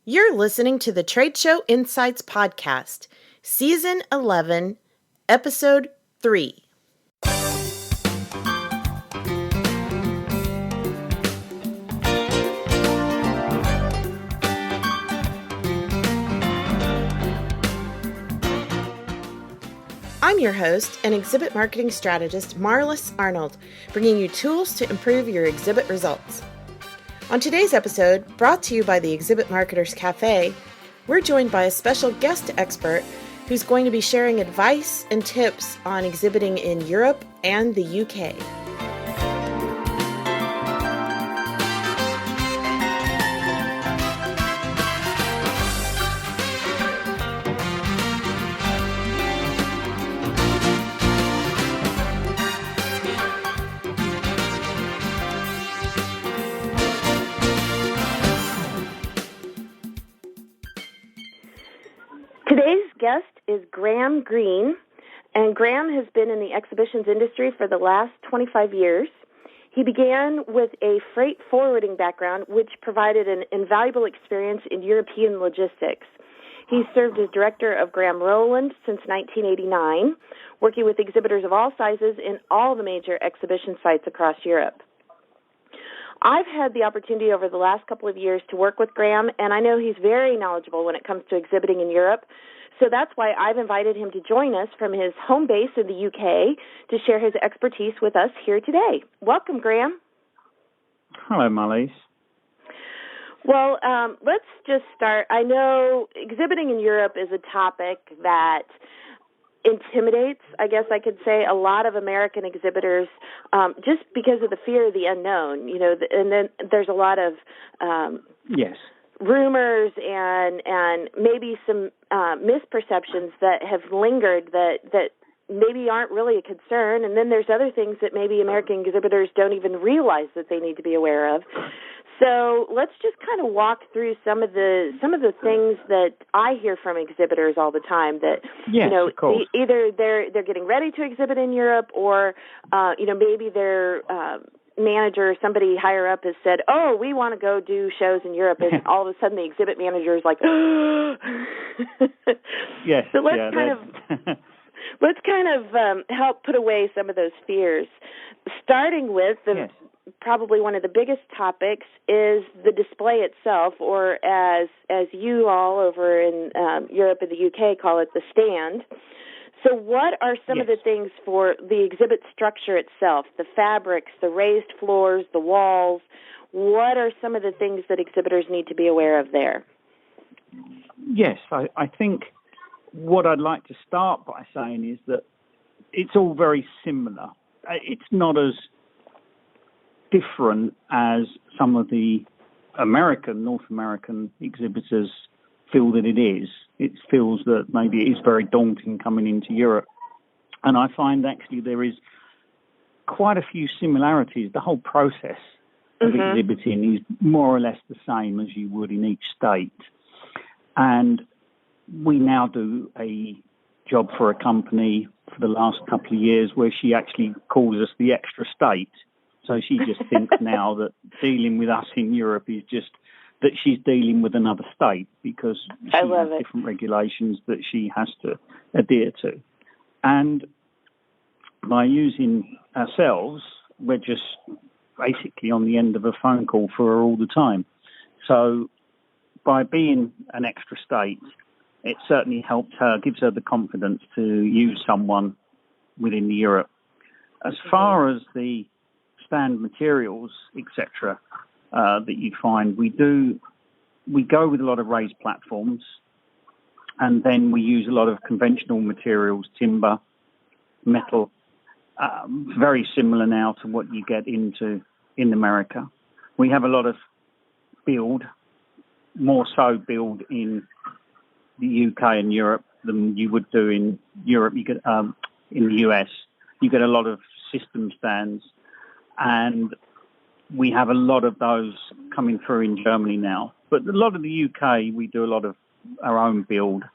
You're listening to the Trade Show Insights Podcast, Season 11, Episode 3. I'm your host and exhibit marketing strategist, Marlis Arnold, bringing you tools to improve your exhibit results. On today's episode, brought to you by the Exhibit Marketers Cafe, we're joined by a special guest expert who's going to be sharing advice and tips on exhibiting in Europe and the UK. Today's guest is Graham Green, and Graham has been in the exhibitions industry for the last 25 years. He began with a freight forwarding background, which provided an invaluable experience in European logistics. He served as director of Graham Rowland since 1989, working with exhibitors of all sizes in all the major exhibition sites across Europe. I've had the opportunity over the last couple of years to work with Graham, and I know he's very knowledgeable when it comes to exhibiting in Europe. So that's why I've invited him to join us from his home base in the UK to share his expertise with us here today. Welcome, Graham. Hello, Marlies. Well, let's just start. I know exhibiting in Europe is a topic that intimidates, I guess I could say, a lot of American exhibitors just because of the fear of the unknown, and then there's a lot of rumors and maybe some misperceptions that have lingered that maybe aren't really a concern, and then there's other things that maybe American exhibitors don't even realize that they need to be aware of. So let's just kind of walk through some of the things that I hear from exhibitors all the time that either they're getting ready to exhibit in Europe, or maybe their manager or somebody higher up has said, "Oh, we want to go do shows in Europe," and all of a sudden the exhibit manager is like, Yes. So let's kind of help put away some of those fears, starting with probably one of the biggest topics is the display itself, or as you all over in Europe and the UK call it, the stand. So what are some of the things for the exhibit structure itself, the fabrics, the raised floors, the walls? What are some of the things that exhibitors need to be aware of there? Yes, I think what I'd like to start by saying is that it's all very similar. It's not as different as some of the North American exhibitors feel that it is. It feels that maybe it is very daunting coming into Europe. And I find actually there is quite a few similarities. The whole process of exhibiting is more or less the same as you would in each state. And we now do a job for a company for the last couple of years where she actually calls us the extra state. So she just thinks now that dealing with us in Europe is just that she's dealing with another state, because she has different regulations that she has to adhere to. And by using ourselves, we're just basically on the end of a phone call for her all the time. So by being an extra state, it certainly helps her, gives her the confidence to use someone within Europe. As far as the stand materials, etc., that you find, we go with a lot of raised platforms, and then we use a lot of conventional materials, timber, metal, very similar now to what you get into in America. We have a lot of build, more so build in the UK and Europe than you would do in Europe. You get in the US, you get a lot of system stands, and we have a lot of those coming through in Germany now. But a lot of the UK, we do a lot of our own build.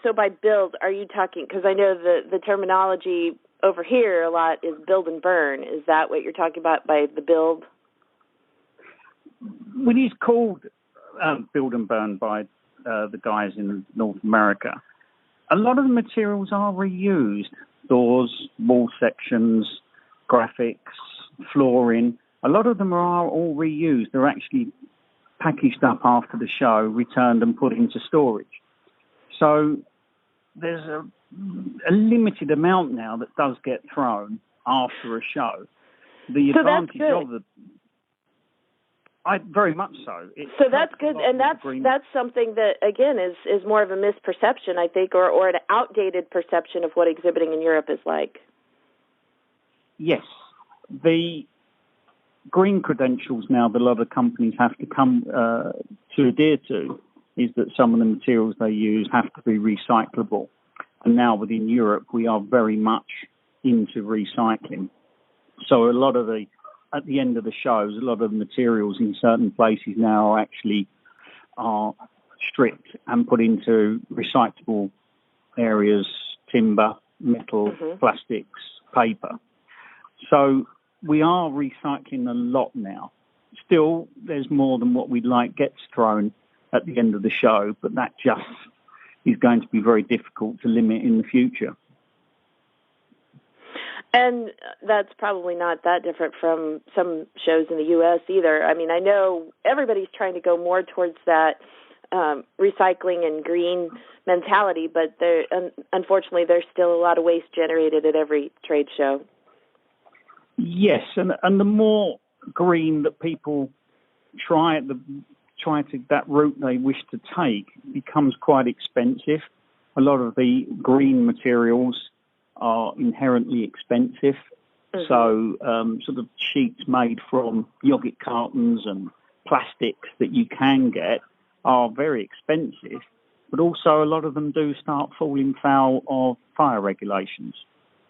So by build, are you talking, because I know the terminology over here a lot is build and burn. Is that what you're talking about by the build? It is called build and burn by the guys in North America. A lot of the materials are reused. Doors, wall sections, graphics, flooring. A lot of them are all reused. They're actually packaged up after the show, returned and put into storage. So there's a limited amount now that does get thrown after a show. The advantage of the... very much so. So that's good, and that's something that, again, is more of a misperception, I think, or an outdated perception of what exhibiting in Europe is like. Yes. The green credentials now that a lot of companies have to come to adhere to is that some of the materials they use have to be recyclable. And now within Europe, we are very much into recycling. So a lot of at the end of the shows, a lot of the materials in certain places now are stripped and put into recyclable areas, timber, metal, plastics, paper. So we are recycling a lot now. Still, there's more than what we'd like gets thrown at the end of the show, but that just is going to be very difficult to limit in the future. And that's probably not that different from some shows in the U.S. either. I mean, I know everybody's trying to go more towards that recycling and green mentality, but unfortunately there's still a lot of waste generated at every trade show. Yes, and the more green that people try to that route they wish to take becomes quite expensive. A lot of the green materials are inherently expensive. So sort of sheets made from yogurt cartons and plastics that you can get are very expensive, but also a lot of them do start falling foul of fire regulations.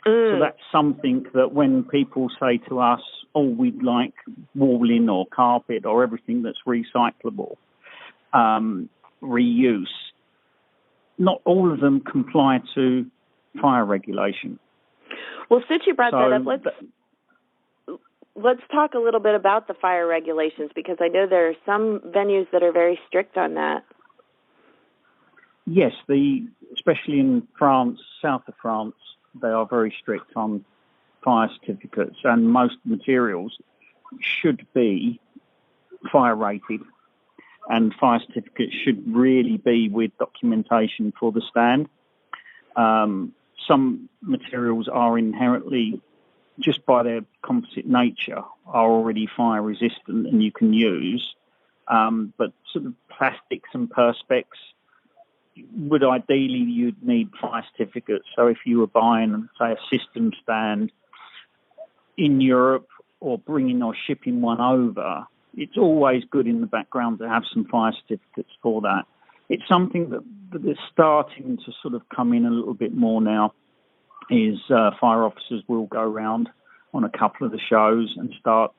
So that's something that when people say to us, oh, we'd like walling or carpet or everything that's recyclable, reuse, not all of them comply to fire regulation. Well, since you brought that up, let's talk a little bit about the fire regulations, because I know there are some venues that are very strict on that. Yes, especially in France, south of France, they are very strict on fire certificates, and most materials should be fire rated, and fire certificates should really be with documentation for the stand. Some materials are inherently, just by their composite nature, are already fire resistant and you can use, but sort of plastics and perspex would ideally you'd need fire certificates. So if you were buying, say, a system stand in Europe or bringing or shipping one over, it's always good in the background to have some fire certificates for that. It's something that is starting to sort of come in a little bit more now, is fire officers will go around on a couple of the shows and start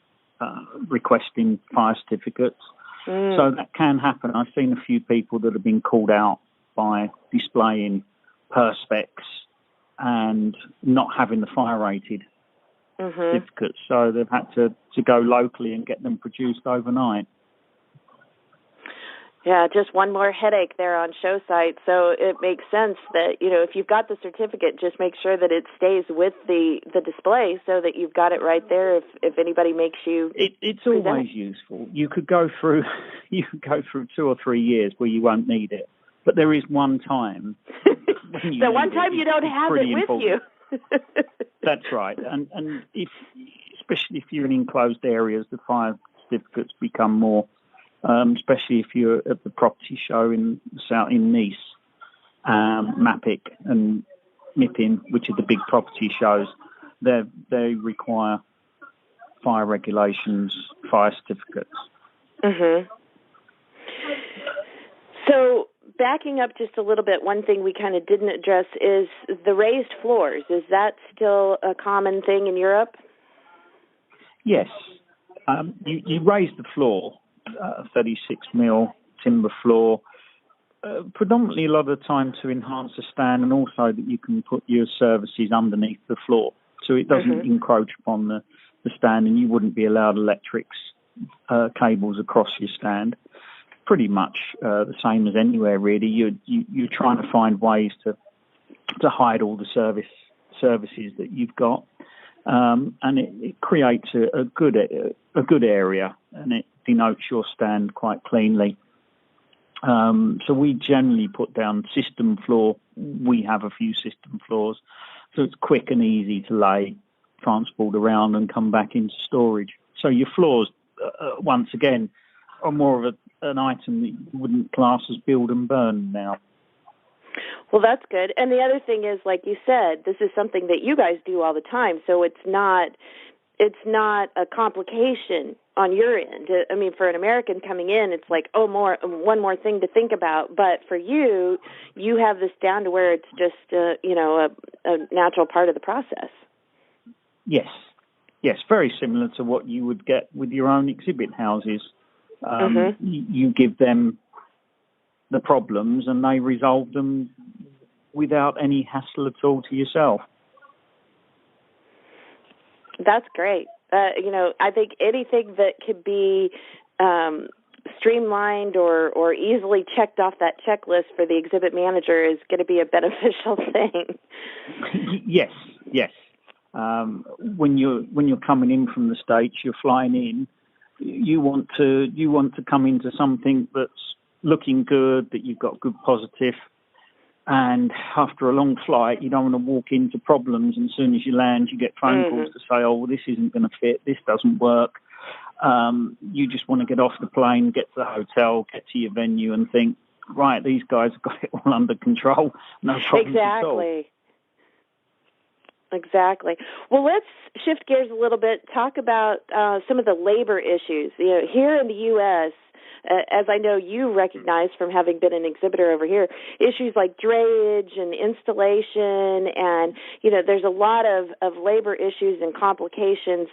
requesting fire certificates. So that can happen. I've seen a few people that have been called out by displaying perspex and not having the fire rated certificates. So they've had to go locally and get them produced overnight. Yeah, just one more headache there on show site. So it makes sense that, if you've got the certificate, just make sure that it stays with the display so that you've got it right there if anybody makes you It's always useful. You could go through 2 or 3 years where you won't need it. But there is one time. So one time you don't have it with important. you. That's right. And especially if you're in enclosed areas, the fire certificates become more, especially if you're at the property show in Nice, MAPIC and MIPIM, which are the big property shows. They require fire regulations, fire certificates. So backing up just a little bit, one thing we kind of didn't address is the raised floors. Is that still a common thing in Europe? Yes. You raise the floor, 36 mil timber floor, predominantly a lot of the time to enhance the stand, and also that you can put your services underneath the floor. so it doesn't encroach upon the stand, and you wouldn't be allowed electrics cables across your stand. Pretty much the same as anywhere, really. You're trying to find ways to hide all the services that you've got, and it creates a good area, and it denotes your stand quite cleanly. So we generally put down system floor. We have a few system floors, so it's quick and easy to lay, transport around, and come back into storage. So your floors, once again, are more of an item that you wouldn't class as build and burn now. Well, that's good. And the other thing is, like you said, this is something that you guys do all the time, so it's not a complication on your end. I mean, for an American coming in, it's like, one more thing to think about. But for you, you have this down to where it's just, a natural part of the process. Yes, very similar to what you would get with your own exhibit houses. You give them the problems and they resolve them without any hassle at all to yourself. That's great. I think anything that could be streamlined or easily checked off that checklist for the exhibit manager is going to be a beneficial thing. Yes. When you're coming in from the States, you're flying in. You want to come into something that's looking good, that you've got good positive, and after a long flight, you don't want to walk into problems, and as soon as you land, you get phone calls to say, oh, well, this isn't going to fit, this doesn't work. You just want to get off the plane, get to the hotel, get to your venue, and think, right, these guys have got it all under control, no problems at all. Exactly. Well, let's shift gears a little bit, talk about some of the labor issues. Here in the U.S., as I know you recognize from having been an exhibitor over here, issues like drayage and installation, and, there's a lot of labor issues and complications.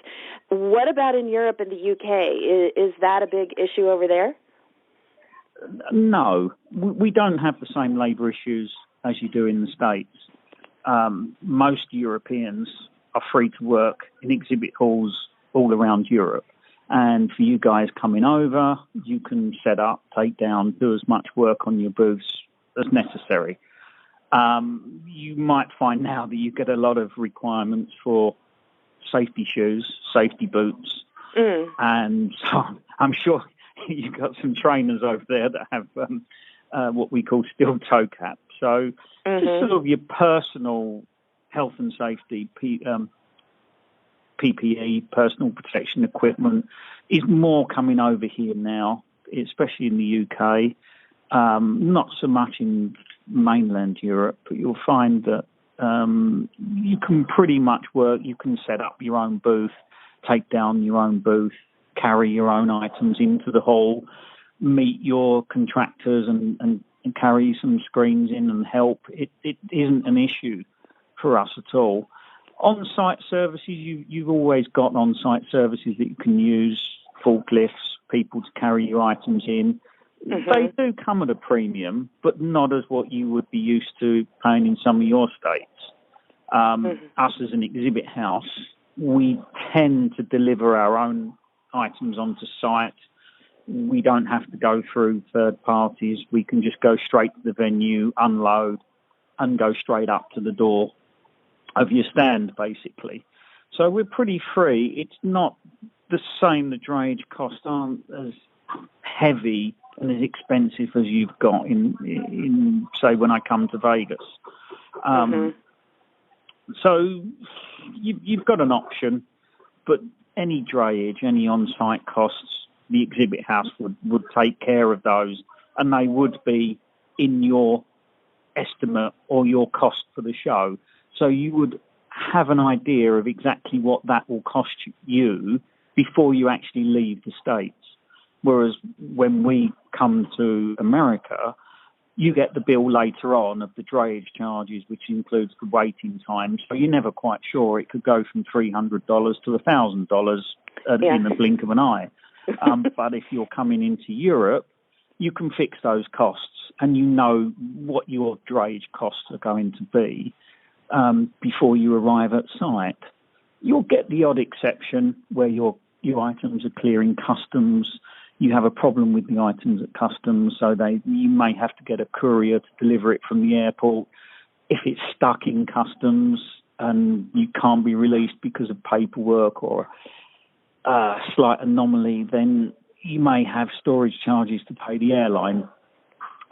What about in Europe and the UK? Is that a big issue over there? No, we don't have the same labor issues as you do in the States. Most Europeans are free to work in exhibit halls all around Europe. And for you guys coming over, you can set up, take down, do as much work on your booths as necessary. You might find now that you get a lot of requirements for safety shoes, safety boots, and so I'm sure you've got some trainers over there that have what we call steel toe caps. So just sort of your personal health and safety, PPE, personal protection equipment, is more coming over here now, especially in the UK. Not so much in mainland Europe, but you'll find that you can pretty much work, you can set up your own booth, take down your own booth, carry your own items into the hall, meet your contractors and carry some screens in and help. It isn't an issue for us at all. On-site services, you've always got on-site services that you can use, forklifts, people to carry your items in. They do come at a premium, but not as what you would be used to paying in some of your states. Us as an exhibit house, we tend to deliver our own items onto site. We don't have to go through third parties. We can just go straight to the venue, unload, and go straight up to the door of your stand, basically. So we're pretty free. It's not the same. The drayage costs aren't as heavy and as expensive as you've got in say, when I come to Vegas. So you've got an option, but any drayage, any on-site costs, the exhibit house would take care of those, and they would be in your estimate or your cost for the show. So you would have an idea of exactly what that will cost you before you actually leave the States. Whereas when we come to America, you get the bill later on of the drayage charges, which includes the waiting time. So you're never quite sure. It could go from $300 to $1,000 in the blink of an eye. But if you're coming into Europe, you can fix those costs, and you know what your drayage costs are going to be before you arrive at site. You'll get the odd exception where your items are clearing customs. You have a problem with the items at customs, so you may have to get a courier to deliver it from the airport. If it's stuck in customs and you can't be released because of paperwork or a slight anomaly, then you may have storage charges to pay the airline.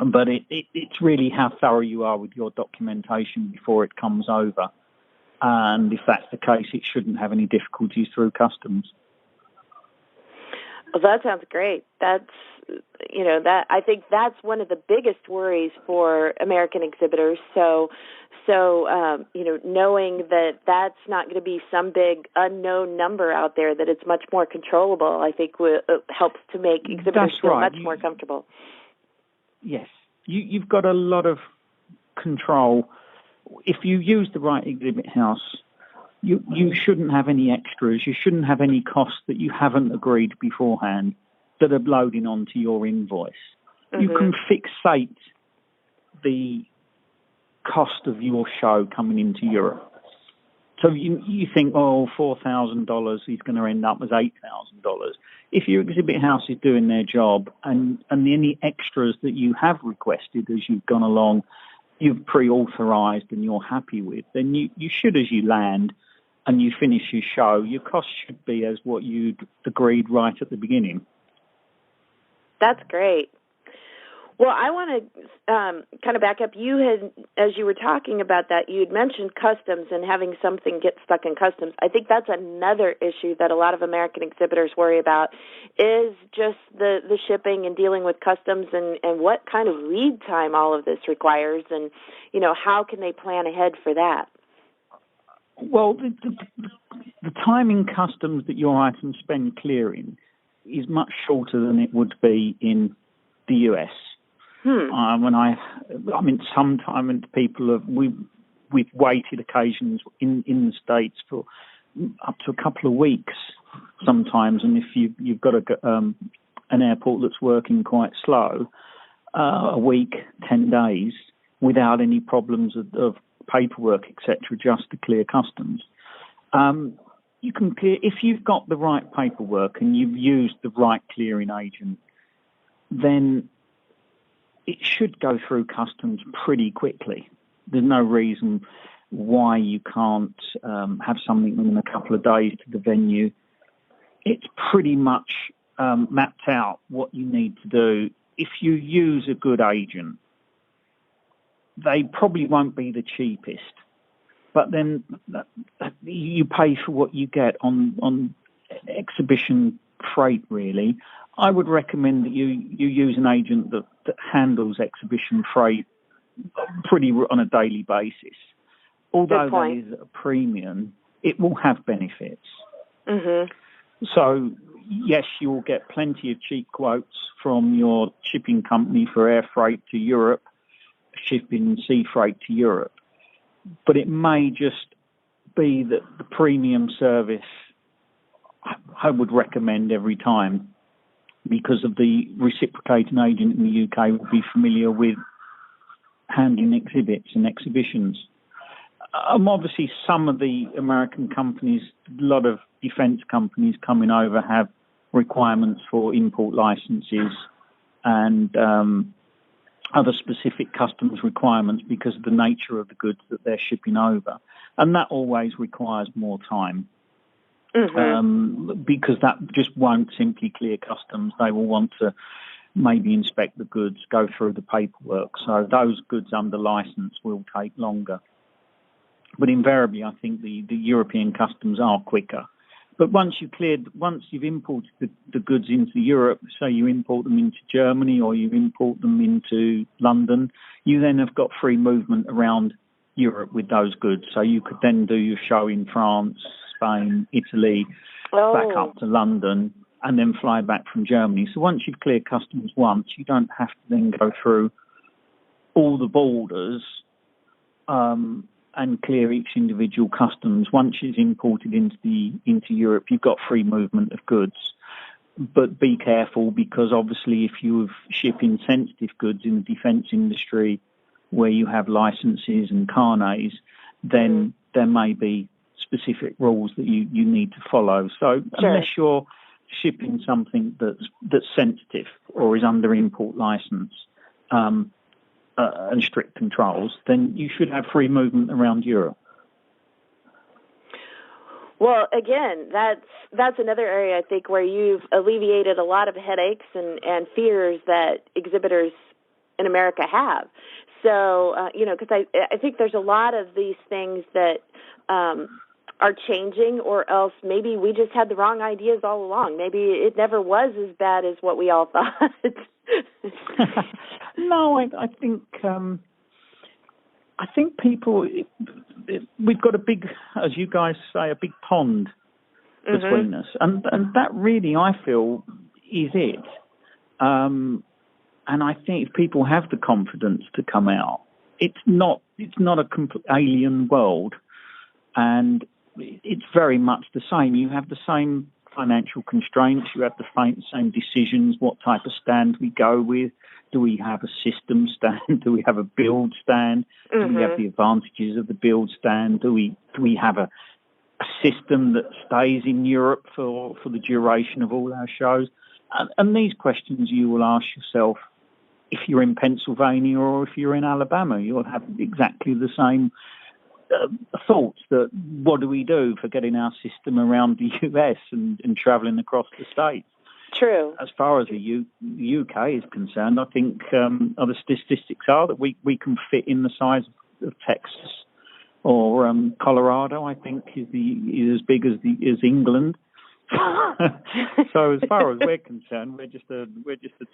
But it's really how thorough you are with your documentation before it comes over. And if that's the case, it shouldn't have any difficulties through customs. Well, that sounds great. That's, I think that's one of the biggest worries for American exhibitors. So, knowing that that's not going to be some big unknown number out there, that it's much more controllable, I think helps to make exhibitors feel much more comfortable. Yes. You've got a lot of control. If you use the right exhibit house, you shouldn't have any extras. You shouldn't have any costs that you haven't agreed beforehand that are loading onto your invoice. Mm-hmm. You can fixate the cost of your show coming into Europe. So you think, $4,000 is going to end up as $8,000. If your exhibit house is doing their job and any extras that you have requested as you've gone along, you've pre-authorized and you're happy with, then you should, as you land and you finish your show, your cost should be as what you'd agreed right at the beginning. That's great. Well, I want to kind of back up. You had, as you were talking about that, you had mentioned customs and having something get stuck in customs. I think that's another issue that a lot of American exhibitors worry about is just the shipping and dealing with customs and what kind of lead time all of this requires and, how can they plan ahead for that? Well, the time in customs that your items spend clearing is much shorter than it would be in the US. Sometimes we've waited occasions in the States for up to a couple of weeks sometimes, and if you've got an airport that's working quite slow, a week, 10 days, without any problems of paperwork, etc., just to clear customs. You can clear if you've got the right paperwork and you've used the right clearing agent, then it should go through customs pretty quickly. There's no reason why you can't have something within a couple of days to the venue. It's pretty much mapped out what you need to do. If you use a good agent, they probably won't be the cheapest, but then you pay for what you get on exhibition freight, really. I would recommend that you use an agent that handles exhibition freight pretty on a daily basis. Although that is a premium, it will have benefits. Mm-hmm. So, yes, you will get plenty of cheap quotes from your shipping company for air freight to Europe, shipping sea freight to Europe. But it may just be that the premium service I would recommend every time, because of the reciprocating agent in the UK will be familiar with handling exhibits and exhibitions. Obviously, some of the American companies, a lot of defence companies coming over have requirements for import licenses and other specific customs requirements because of the nature of the goods that they're shipping over. And that always requires more time. Mm-hmm. Because that just won't simply clear customs. They will want to maybe inspect the goods, go through the paperwork. So those goods under license will take longer. But invariably, I think the European customs are quicker. But once you've imported the goods into Europe, say you import them into Germany or you import them into London, you then have got free movement around Europe with those goods. So you could then do your show in France, Spain, Italy, back up to London, and then fly back from Germany. So once you've cleared customs once, you don't have to then go through all the borders and clear each individual customs. Once it's imported into Europe, you've got free movement of goods. But be careful, because obviously if you're shipping sensitive goods in the defence industry where you have licenses and carnets, then there may be specific rules that you need to follow. So Sure. unless you're shipping something that's sensitive or is under import license and strict controls, then you should have free movement around Europe. Well, again, that's another area I think where you've alleviated a lot of headaches and fears that exhibitors in America have. So, because I think there's a lot of these things that are changing, or else maybe we just had the wrong ideas all along. Maybe it never was as bad as what we all thought. No, I think people, we've got a big, as you guys say, a big pond between us, and that really, I feel, is it. And I think if people have the confidence to come out, it's not a complete alien world, and it's very much the same. You have the same financial constraints, you have the same decisions, what type of stand we go with. Do we have a system stand? Do we have a build stand? Do we have the advantages of the build stand? Do we have a system that stays in Europe for the duration of all our shows? And these questions you will ask yourself if you're in Pennsylvania or if you're in Alabama. You'll have exactly the same thoughts that what do we do for getting our system around the US and travelling across the States? True. As far as the UK is concerned, I think other statistics are that we can fit in the size of Texas or Colorado. I think is as big as England. So as far as we're concerned, we're just a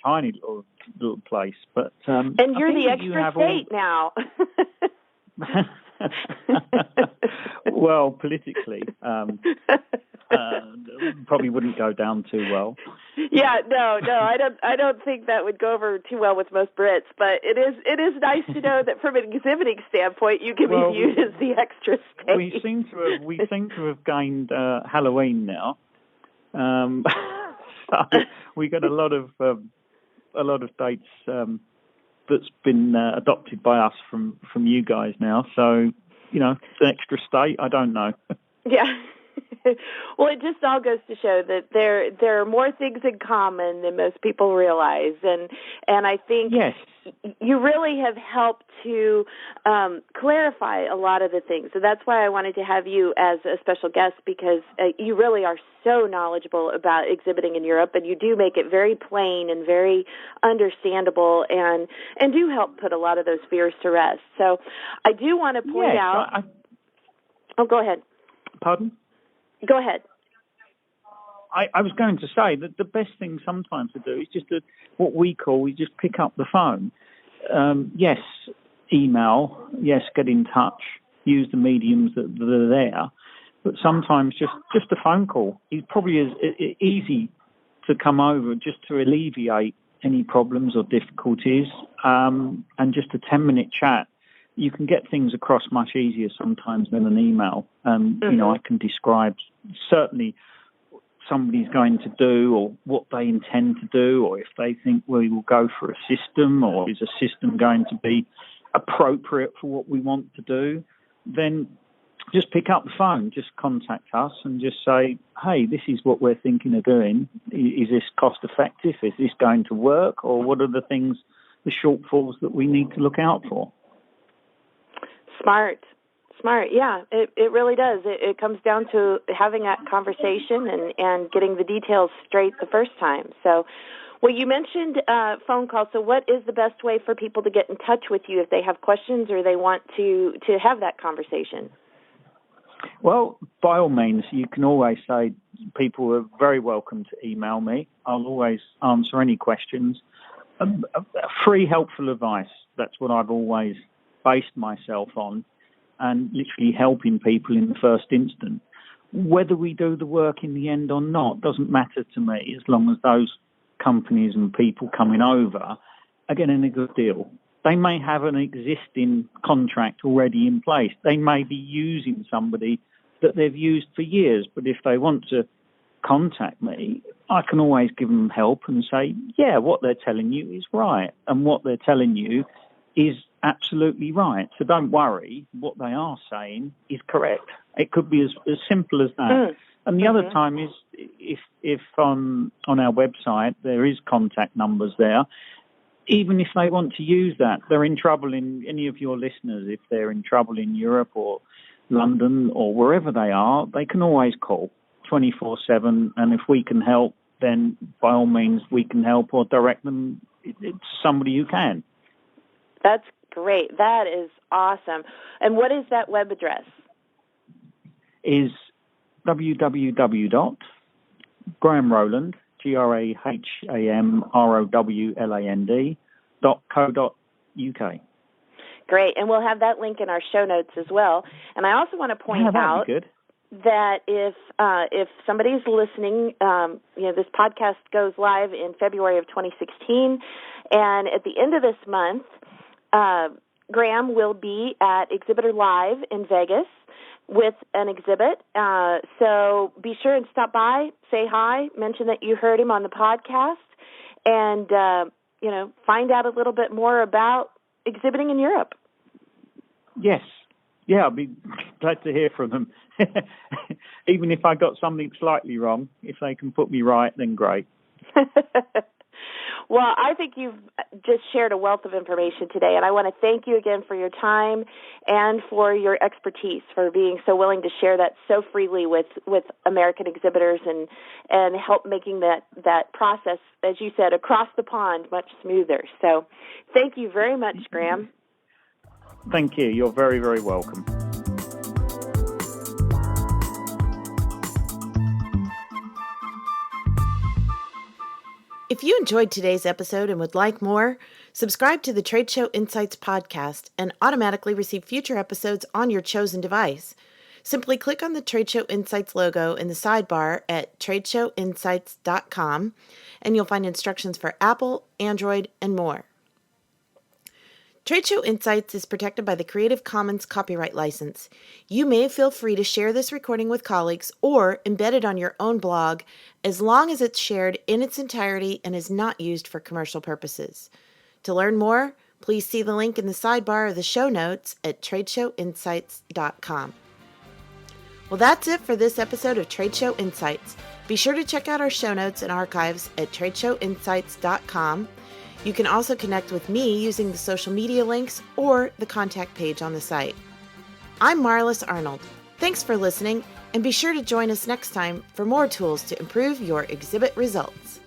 tiny little place. But and you're the extra state now. Well, politically, probably wouldn't go down too well. Yeah, no, I don't think that would go over too well with most Brits. But it is nice to know that from an exhibiting standpoint, you can be viewed as the extra state. We seem to have gained Halloween now. So we got a lot of dates that's been adopted by us from you guys now. So, it's an extra state. I don't know. Yeah. Well, it just all goes to show that there are more things in common than most people realize, and I think yes, you really have helped to clarify a lot of the things. So that's why I wanted to have you as a special guest, because you really are so knowledgeable about exhibiting in Europe, and you do make it very plain and very understandable, and do help put a lot of those fears to rest. So I do want to point out. Oh, go ahead. Pardon? Go ahead. I was going to say that the best thing sometimes to do is just what we call, we just pick up the phone. Yes, email. Yes, get in touch. Use the mediums that are there. But sometimes just a phone call is probably as easy to come over just to alleviate any problems or difficulties. And just a 10-minute chat. You can get things across much easier sometimes than an email. I can describe certainly somebody's going to do or what they intend to do, or if they think we will go for a system, or is a system going to be appropriate for what we want to do, then just pick up the phone, just contact us and just say, hey, this is what we're thinking of doing. Is this cost effective? Is this going to work? Or what are the things, the shortfalls that we need to look out for? Smart. Yeah, it really does. It comes down to having that conversation and getting the details straight the first time. So, well, you mentioned phone calls. So what is the best way for people to get in touch with you if they have questions or they want to have that conversation? Well, by all means, you can always say people are very welcome to email me. I'll always answer any questions. Free, helpful advice. That's what I've always based myself on, and literally helping people in the first instance. Whether we do the work in the end or not doesn't matter to me, as long as those companies and people coming over are getting a good deal. They may have an existing contract already in place. They may be using somebody that they've used for years, but if they want to contact me, I can always give them help and say, yeah, what they're telling you is right, and what they're telling you is absolutely right. So don't worry. What they are saying is correct. It could be as simple as that. And the other time is if on our website there is contact numbers there, even if they want to use that, they're in trouble in any of your listeners, if they're in trouble in Europe or London or wherever they are, they can always call 24/7. And if we can help, then by all means we can help or direct them to somebody who can. That's great. That is awesome. And what is that web address? Is www.grahamrowland, GrahamRowland.co.uk. Great, and we'll have that link in our show notes as well. And I also want to point out that if somebody's listening, this podcast goes live in February of 2016, and at the end of this month, Graham will be at Exhibitor Live in Vegas with an exhibit. So be sure and stop by, say hi, mention that you heard him on the podcast, and find out a little bit more about exhibiting in Europe. Yes. Yeah, I'll be glad to hear from them. Even if I got something slightly wrong, if they can put me right, then great. Well, I think you've just shared a wealth of information today, and I want to thank you again for your time and for your expertise, for being so willing to share that so freely with American exhibitors and help making that process, as you said, across the pond much smoother. So thank you very much, Graham. Thank you. You're very, very welcome. If you enjoyed today's episode and would like more, subscribe to the Trade Show Insights podcast and automatically receive future episodes on your chosen device. Simply click on the Trade Show Insights logo in the sidebar at tradeshowinsights.com, and you'll find instructions for Apple, Android, and more. Trade Show Insights is protected by the Creative Commons copyright license. You may feel free to share this recording with colleagues or embed it on your own blog as long as it's shared in its entirety and is not used for commercial purposes. To learn more, please see the link in the sidebar of the show notes at tradeshowinsights.com. Well, that's it for this episode of Trade Show Insights. Be sure to check out our show notes and archives at tradeshowinsights.com. You can also connect with me using the social media links or the contact page on the site. I'm Marlis Arnold. Thanks for listening, and be sure to join us next time for more tools to improve your exhibit results.